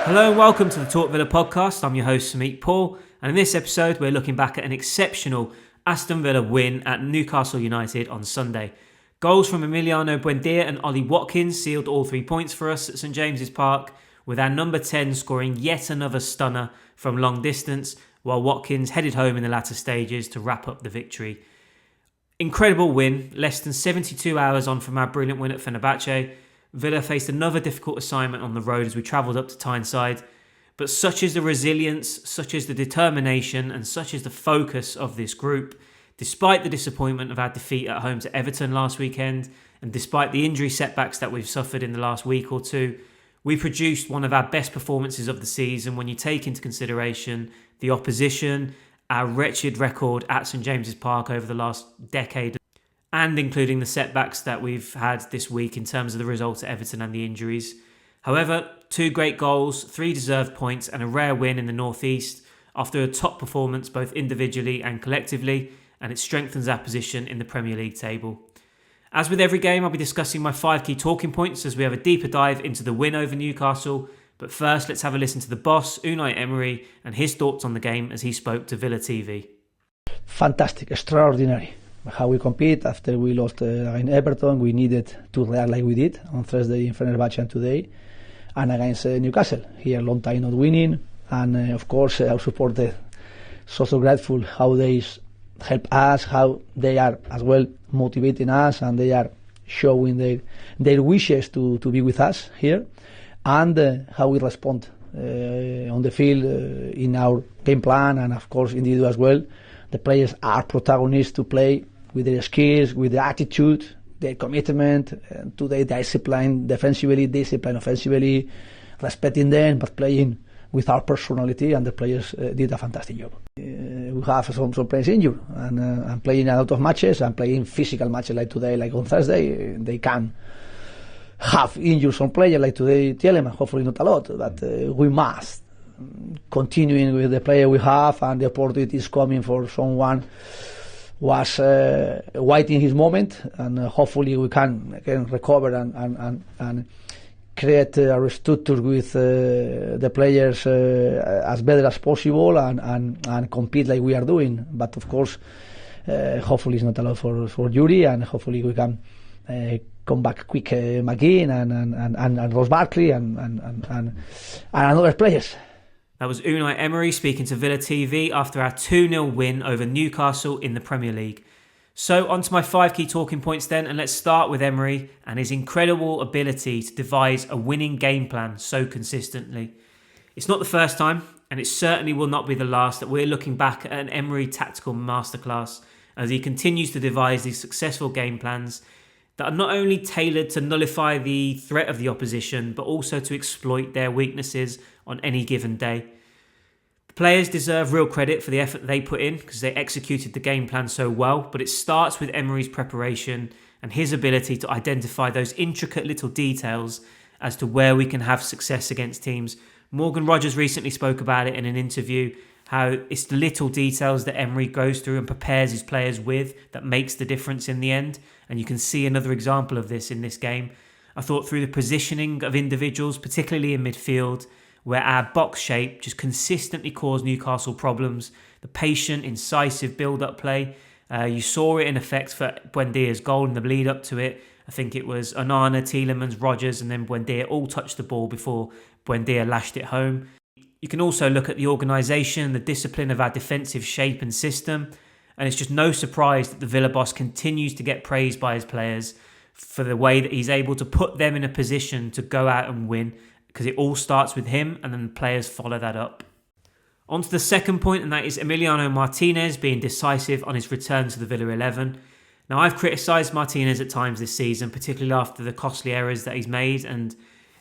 Hello and welcome to the Talk Villa podcast. I'm your host, Samit Paul, and in this episode we're looking back at an exceptional Aston Villa win at Newcastle United on Sunday. Goals from Emiliano, Buendia and Ollie Watkins sealed all 3 points for us at St James's Park, with our number 10 scoring yet another stunner from long distance, while Watkins headed home in the latter stages to wrap up the victory. Incredible win, less than 72 hours on from our brilliant win at Fenerbahce. Villa faced another difficult assignment on the road as we travelled up to Tyneside, but such is the resilience, such is the determination and such is the focus of this group. Despite the disappointment of our defeat at home to Everton last weekend, and despite the injury setbacks that we've suffered in the last week or two, we produced one of our best performances of the season when you take into consideration the opposition, our wretched record at St James's Park over the last decade, and including the setbacks that we've had this week in terms of the results at Everton and the injuries. However, 2 great goals, 3 deserved points and a rare win in the North East after a top performance both individually and collectively, and it strengthens our position in the Premier League table. As with every game, I'll be discussing my 5 key talking points as we have a deeper dive into the win over Newcastle. But first, let's have a listen to the boss, Unai Emery, and his thoughts on the game as he spoke to Villa TV. Fantastic, extraordinary. How we compete after we lost against Everton. We needed to react like we did on Thursday in Fenerbahce and today, and against Newcastle. Here, long time not winning, and of course our supporters so grateful how they help us, how they are as well motivating us, and they are showing their wishes to be with us here, and how we respond on the field in our game plan, and of course individual as well. The players are protagonists to play with their skills, with their attitude, their commitment, to their discipline defensively, discipline offensively, respecting them, but playing with our personality, and the players did a fantastic job. We have some players injured, and playing a lot of matches, and playing physical matches like today, like on Thursday. They can have injured some players like today, Tielemans, hopefully not a lot, but we must continuing with the player we have, and the opportunity is coming for someone was waiting his moment, and hopefully we can again recover and create a structure with the players as better as possible, and compete like we are doing. But of course, hopefully it's not allowed for Yuri, and hopefully we can come back quick, McGinn and Ross Barkley and other players. That was Unai Emery speaking to Villa TV after our 2-0 win over Newcastle in the Premier League. So on to my 5 key talking points then, and let's start with Emery and his incredible ability to devise a winning game plan so consistently. It's not the first time, and it certainly will not be the last, that we're looking back at an Emery tactical masterclass as he continues to devise these successful game plans that are not only tailored to nullify the threat of the opposition, but also to exploit their weaknesses on any given day. The players deserve real credit for the effort they put in because they executed the game plan so well, but it starts with Emery's preparation and his ability to identify those intricate little details as to where we can have success against teams. Morgan Rogers recently spoke about it in an interview, how it's the little details that Emery goes through and prepares his players with that makes the difference in the end. And you can see another example of this in this game. I thought through the positioning of individuals, particularly in midfield, where our box shape just consistently caused Newcastle problems. The patient, incisive build-up play. You saw it in effect for Buendia's goal in the lead-up to it. I think it was Onana, Tielemans, Rogers and then Buendia all touched the ball before Buendia lashed it home. You can also look at the organisation, the discipline of our defensive shape and system. And it's just no surprise that the Villa boss continues to get praised by his players for the way that he's able to put them in a position to go out and win, because it all starts with him and then the players follow that up. On to the second point, and that is Emiliano Martinez being decisive on his return to the Villa 11. Now, I've criticised Martinez at times this season, particularly after the costly errors that he's made, and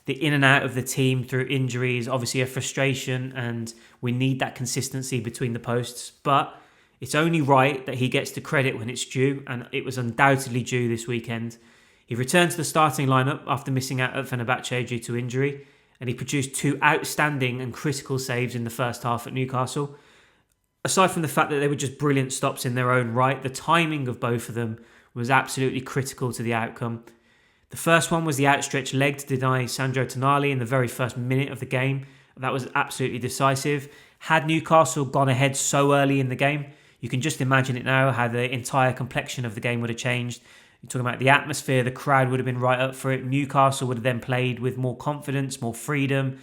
the in and out of the team through injuries, obviously a frustration, and we need that consistency between the posts. But it's only right that he gets the credit when it's due, and it was undoubtedly due this weekend. He returned to the starting lineup after missing out at Fenerbahce due to injury, and he produced 2 outstanding and critical saves in the first half at Newcastle. Aside from the fact that they were just brilliant stops in their own right, the timing of both of them was absolutely critical to the outcome. The first one was the outstretched leg to deny Sandro Tonali in the very first minute of the game, That was absolutely decisive. Had Newcastle gone ahead so early in the game, you can just imagine it now, how the entire complexion of the game would have changed. You're talking about the atmosphere, the crowd would have been right up for it. Newcastle would have then played with more confidence, more freedom,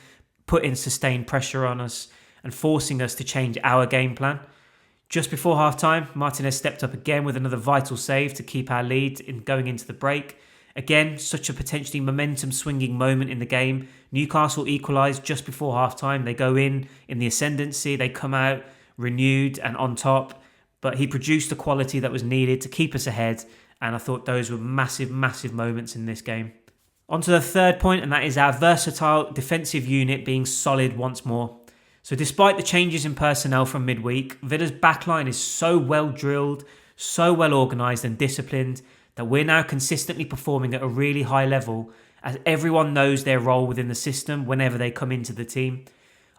putting sustained pressure on us and forcing us to change our game plan. Just before half-time, Martinez stepped up again with another vital save to keep our lead in going into the break. Again, such a potentially momentum-swinging moment in the game. Newcastle equalised just before half-time. They go in the ascendancy. They come out renewed and on top. But he produced the quality that was needed to keep us ahead. And I thought those were massive, massive moments in this game. On to the third point, and that is our versatile defensive unit being solid once more. So despite the changes in personnel from midweek, Villa's backline is so well drilled, so well organised and disciplined that we're now consistently performing at a really high level as everyone knows their role within the system whenever they come into the team.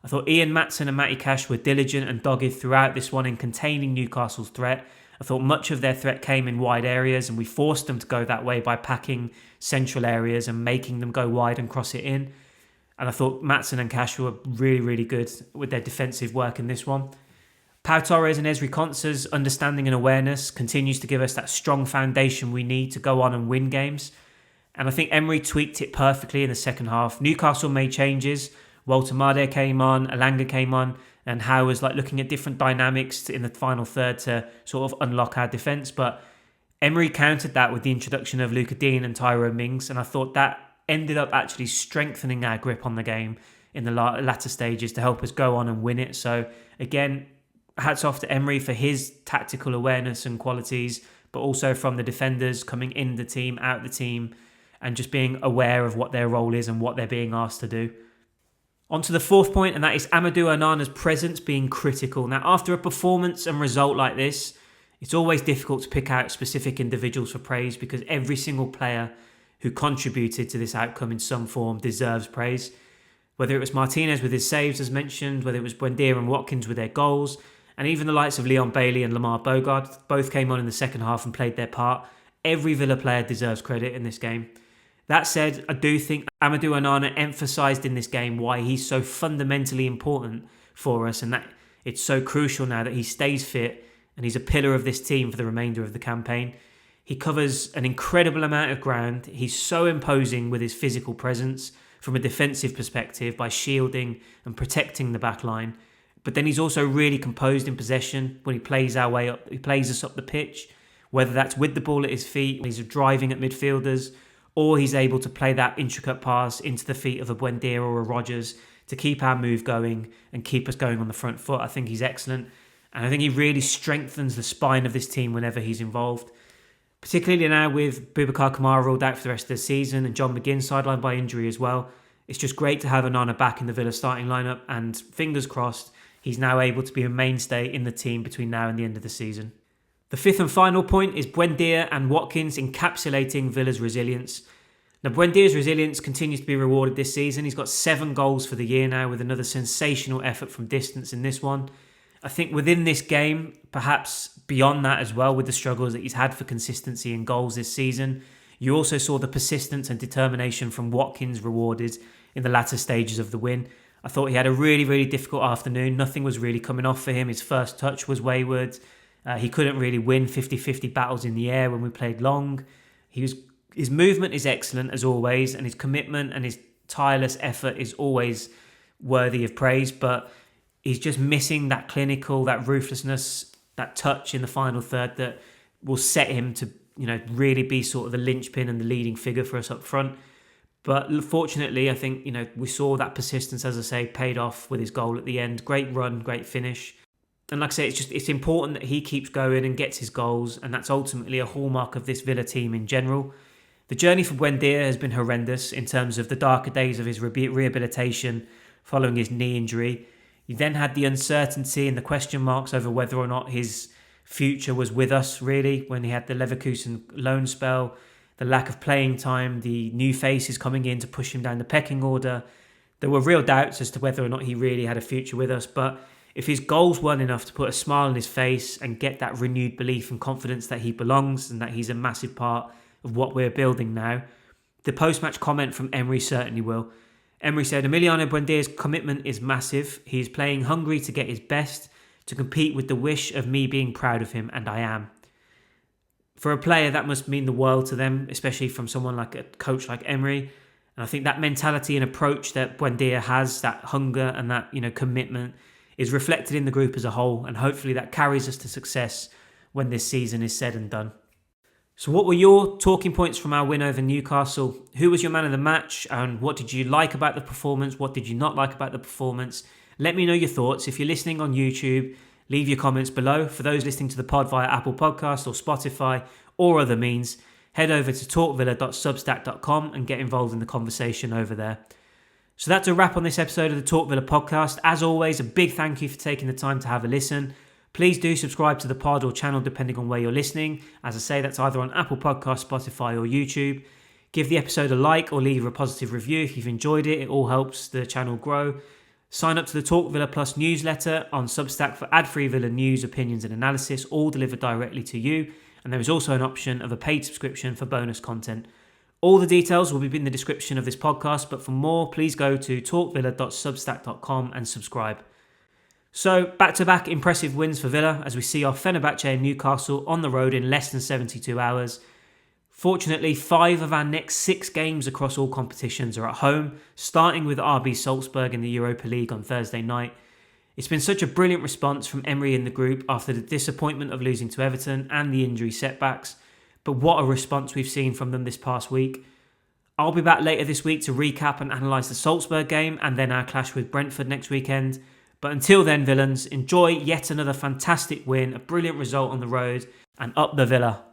I thought Ian Maatsen and Matty Cash were diligent and dogged throughout this one in containing Newcastle's threat. I thought much of their threat came in wide areas and we forced them to go that way by packing central areas and making them go wide and cross it in. And I thought Maatsen and Cash were really, really good with their defensive work in this one. Pau Torres and Ezri Konsa's understanding and awareness continues to give us that strong foundation we need to go on and win games. And I think Emery tweaked it perfectly in the second half. Newcastle made changes. Walter Made came on, Alanga came on, and Howe was looking at different dynamics in the final third to sort of unlock our defence. But Emery countered that with the introduction of Luca Dean and Tyrone Mings, and I thought that ended up actually strengthening our grip on the game in the latter stages to help us go on and win it. So again, hats off to Emery for his tactical awareness and qualities, but also from the defenders coming in the team, out the team, and just being aware of what their role is and what they're being asked to do. On to the fourth point, and that is Amadou Onana's presence being critical. Now, after a performance and result like this, it's always difficult to pick out specific individuals for praise because every single player who contributed to this outcome in some form deserves praise. Whether it was Martinez with his saves, as mentioned, whether it was Buendia and Watkins with their goals, and even the likes of Leon Bailey and Lamar Bogard, both came on in the second half and played their part. Every Villa player deserves credit in this game. That said, I do think Amadou Onana emphasised in this game why he's so fundamentally important for us and that it's so crucial now that he stays fit and he's a pillar of this team for the remainder of the campaign. He covers an incredible amount of ground. He's so imposing with his physical presence from a defensive perspective by shielding and protecting the back line. But then he's also really composed in possession when he plays our way up. He plays us up the pitch, whether that's with the ball at his feet, when he's driving at midfielders, or he's able to play that intricate pass into the feet of a Buendia or a Rodgers to keep our move going and keep us going on the front foot. I think he's excellent. And I think he really strengthens the spine of this team whenever he's involved. Particularly now with Boubacar Kamara ruled out for the rest of the season and John McGinn sidelined by injury as well. It's just great to have Onana back in the Villa starting lineup and fingers crossed he's now able to be a mainstay in the team between now and the end of the season. The fifth and final point is Buendia and Watkins encapsulating Villa's resilience. Now, Buendia's resilience continues to be rewarded this season. He's got 7 goals for the year now with another sensational effort from distance in this one. I think within this game, perhaps beyond that as well, with the struggles that he's had for consistency in goals this season, you also saw the persistence and determination from Watkins rewarded in the latter stages of the win. I thought he had a really, really difficult afternoon. Nothing was really coming off for him. His first touch was wayward. He couldn't really win 50-50 battles in the air when we played long. His movement is excellent as always, and his commitment and his tireless effort is always worthy of praise, but he's just missing that clinical, that ruthlessness, that touch in the final third that will set him to, really be sort of the linchpin and the leading figure for us up front. But fortunately, I think, we saw that persistence, as I say, paid off with his goal at the end. Great run, great finish. And like I say, it's important that he keeps going and gets his goals, and that's ultimately a hallmark of this Villa team in general. The journey for Buendia has been horrendous in terms of the darker days of his rehabilitation following his knee injury. You then had the uncertainty and the question marks over whether or not his future was with us, really, when he had the Leverkusen loan spell, the lack of playing time, the new faces coming in to push him down the pecking order. There were real doubts as to whether or not he really had a future with us, but if his goals weren't enough to put a smile on his face and get that renewed belief and confidence that he belongs and that he's a massive part of what we're building now, the post-match comment from Emery certainly will. Emery said, Emiliano Buendia's commitment is massive. He is playing hungry to get his best, to compete with the wish of me being proud of him, and I am. For a player, that must mean the world to them, especially from someone like a coach like Emery. And I think that mentality and approach that Buendia has, that hunger and that, commitment, is reflected in the group as a whole. And hopefully that carries us to success when this season is said and done. So what were your talking points from our win over Newcastle? Who was your man of the match? And what did you like about the performance? What did you not like about the performance? Let me know your thoughts. If you're listening on YouTube, leave your comments below. For those listening to the pod via Apple Podcast or Spotify or other means, head over to talkvilla.substack.com and get involved in the conversation over there. So that's a wrap on this episode of the Talk Villa podcast. As always, a big thank you for taking the time to have a listen. Please do subscribe to the pod or channel depending on where you're listening. As I say, that's either on Apple Podcasts, Spotify or YouTube. Give the episode a like or leave a positive review if you've enjoyed it. It all helps the channel grow. Sign up to the Talk Villa Plus newsletter on Substack for ad-free Villa news, opinions and analysis, all delivered directly to you. And there is also an option of a paid subscription for bonus content. All the details will be in the description of this podcast, but for more, please go to talkvilla.substack.com and subscribe. So, back-to-back impressive wins for Villa as we see off Fenerbahce and Newcastle on the road in less than 72 hours. Fortunately, 5 of our next 6 games across all competitions are at home, starting with RB Salzburg in the Europa League on Thursday night. It's been such a brilliant response from Emery in the group after the disappointment of losing to Everton and the injury setbacks. But what a response we've seen from them this past week. I'll be back later this week to recap and analyse the Salzburg game and then our clash with Brentford next weekend. But until then, villains, enjoy yet another fantastic win, a brilliant result on the road, and up the Villa.